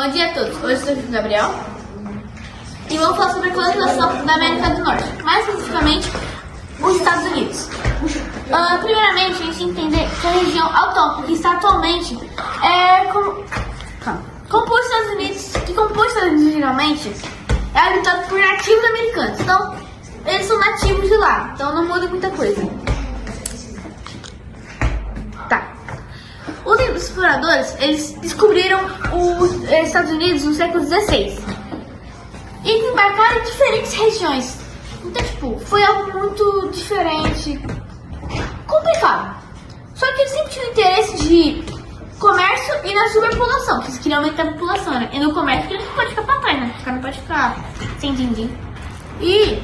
Bom dia a todos, hoje eu sou o Gabriel e vamos falar sobre a colonização da América do Norte, mais especificamente os Estados Unidos. Primeiramente, a gente tem que entender que a região autónoma que está atualmente é compõe os Estados Unidos, que compõe os Estados Unidos geralmente é habitado por nativos americanos, então eles são nativos de lá, então não muda muita coisa. Os exploradores, eles descobriram os Estados Unidos no século XVI e embarcaram em diferentes regiões. Então, tipo, foi algo muito diferente, complicado. Só que eles sempre tinham interesse de comércio e na superpopulação, que eles queriam aumentar a população, né? E no comércio, porque eles não podem ficar pra trás, né? Os caras não podem ficar sem din-din. E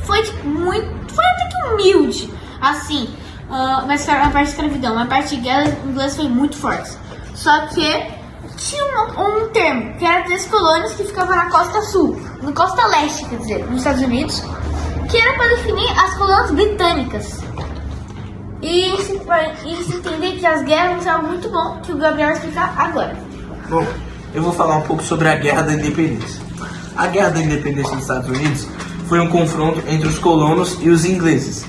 foi até que humilde, assim. Mas a parte de escravidão, a parte de guerra inglesa foi muito forte. Só que tinha um termo, que era 3 colônias que ficavam na costa sul, na costa leste, quer dizer, nos Estados Unidos, que era para definir as colônias britânicas. E se entender que as guerras são algo muito bom, que o Gabriel vai explicar agora. Bom, eu vou falar um pouco sobre a Guerra da Independência. A Guerra da Independência dos Estados Unidos foi um confronto entre os colonos e os ingleses.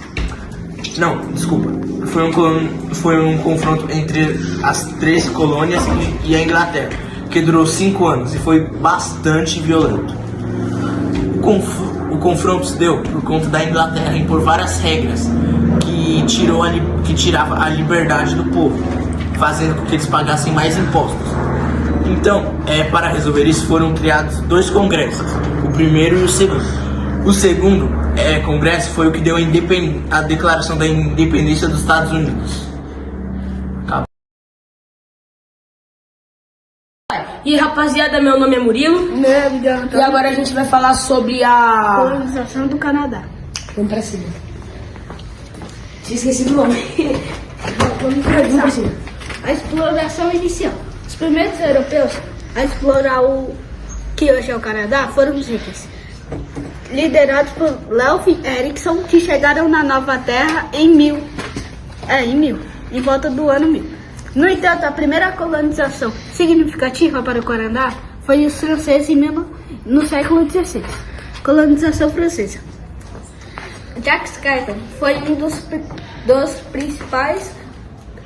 Não, desculpa. Foi um confronto entre as 13 colônias e a Inglaterra, que durou 5 anos e foi bastante violento. O confronto se deu por conta da Inglaterra impor várias regras que tirava a liberdade do povo, fazendo com que eles pagassem mais impostos. Então, para resolver isso, foram criados 2 congressos, o primeiro e o segundo. O segundo congresso foi o que deu a declaração da independência dos Estados Unidos. E rapaziada, meu nome é Murilo. E agora a gente vai falar sobre a colonização do Canadá. Vamos pra cima. Tinha esquecido o nome. Vamos pra cima. A exploração inicial. Os primeiros europeus a explorar o que hoje é o Canadá foram os Vikings, liderados por Leif Erikson, que chegaram na Nova Terra em volta do ano 1000. No entanto, a primeira colonização significativa para o Canadá foi os franceses no século XVI. Colonização francesa. Jacques Cartier foi um dos principais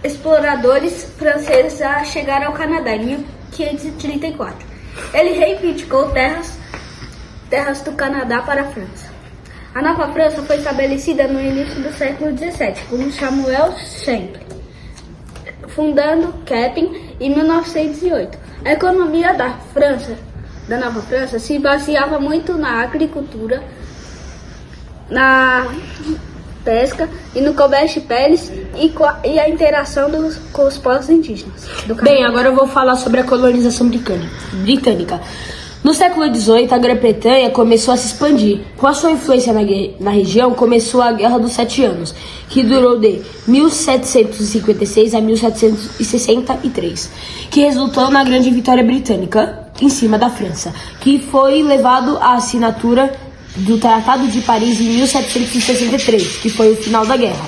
exploradores franceses a chegar ao Canadá em 1534. Ele reivindicou terras do Canadá para a França. A Nova França foi estabelecida no início do século XVII por Samuel Champlain, fundando Québec em 1908. A economia da Nova França se baseava muito na agricultura, na pesca e no comércio de peles e a interação com os povos indígenas do Canadá. Bem, agora eu vou falar sobre a colonização britânica. No século XVIII, a Grã-Bretanha começou a se expandir. Com a sua influência na região, começou a Guerra dos 7 Anos, que durou de 1756 a 1763, que resultou na grande vitória britânica em cima da França, que foi levado à assinatura do Tratado de Paris em 1763, que foi o final da guerra.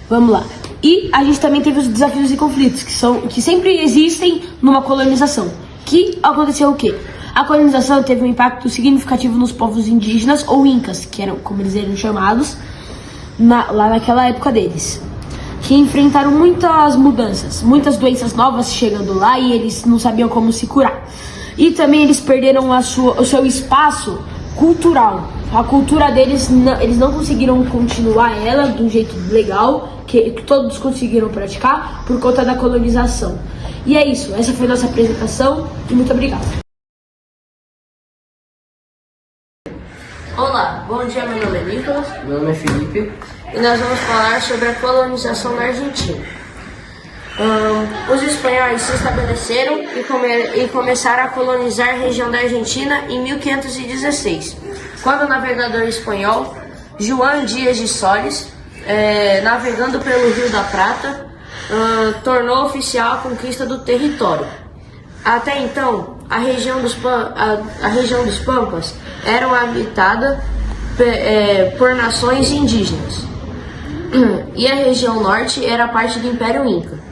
Vamos lá. E a gente também teve os desafios e conflitos, que sempre existem numa colonização. Que aconteceu o quê? A colonização teve um impacto significativo nos povos indígenas ou incas, que eram, como eles eram chamados, lá naquela época deles, que enfrentaram muitas mudanças, muitas doenças novas chegando lá e eles não sabiam como se curar. E também eles perderam o seu espaço cultural. A cultura deles, eles não conseguiram continuar ela de um jeito legal, que todos conseguiram praticar por conta da colonização. E é isso, essa foi a nossa apresentação e muito obrigado. Olá, bom dia, meu nome é Nicolas. Meu nome é Felipe. E nós vamos falar sobre a colonização da Argentina. Os espanhóis se estabeleceram e começaram a colonizar a região da Argentina em 1516, quando o navegador espanhol João Dias de Solis, navegando pelo Rio da Prata, tornou oficial a conquista do território. Até então, a região dos Pampas era habitada por nações indígenas e a região norte era parte do Império Inca.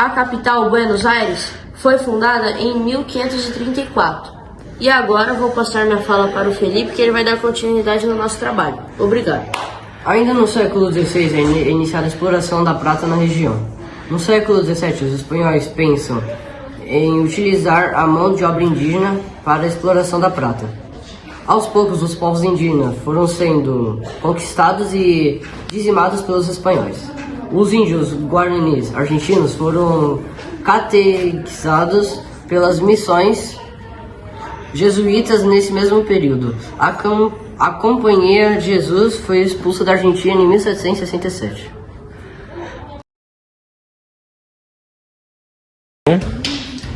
A capital, Buenos Aires, foi fundada em 1534. E agora eu vou passar minha fala para o Felipe, que ele vai dar continuidade no nosso trabalho. Obrigado. Ainda no século XVI é iniciada a exploração da prata na região. No século XVII, os espanhóis pensam em utilizar a mão de obra indígena para a exploração da prata. Aos poucos, os povos indígenas foram sendo conquistados e dizimados pelos espanhóis. Os índios guaranis argentinos foram catequizados pelas missões jesuítas nesse mesmo período. A Companhia de Jesus foi expulsa da Argentina em 1767.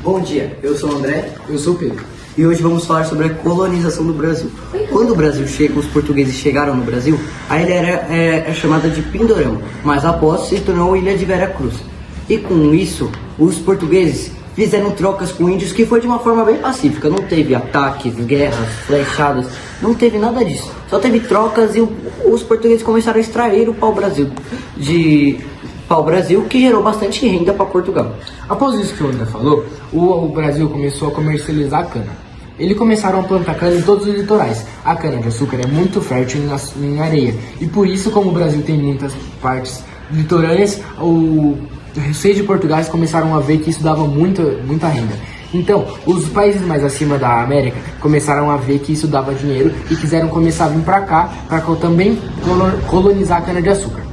Bom dia, eu sou o André. Eu sou o Pedro. E hoje vamos falar sobre a colonização do Brasil. Quando o Brasil chega, os portugueses chegaram no Brasil, a ilha era chamada de Pindorama, mas após se tornou Ilha de Vera Cruz. E com isso, os portugueses fizeram trocas com índios que foi de uma forma bem pacífica. Não teve ataques, guerras, flechadas, não teve nada disso. Só teve trocas e os portugueses começaram a extrair o pau-brasil que gerou bastante renda para Portugal. Após isso que o André falou, o Brasil começou a comercializar a cana. Eles começaram a plantar cana em todos os litorais. A cana-de-açúcar é muito fértil em areia. E por isso, como o Brasil tem muitas partes litorâneas, os reis de Portugal começaram a ver que isso dava muita renda. Então, os países mais acima da América começaram a ver que isso dava dinheiro e quiseram começar a vir para cá para também colonizar a cana-de-açúcar.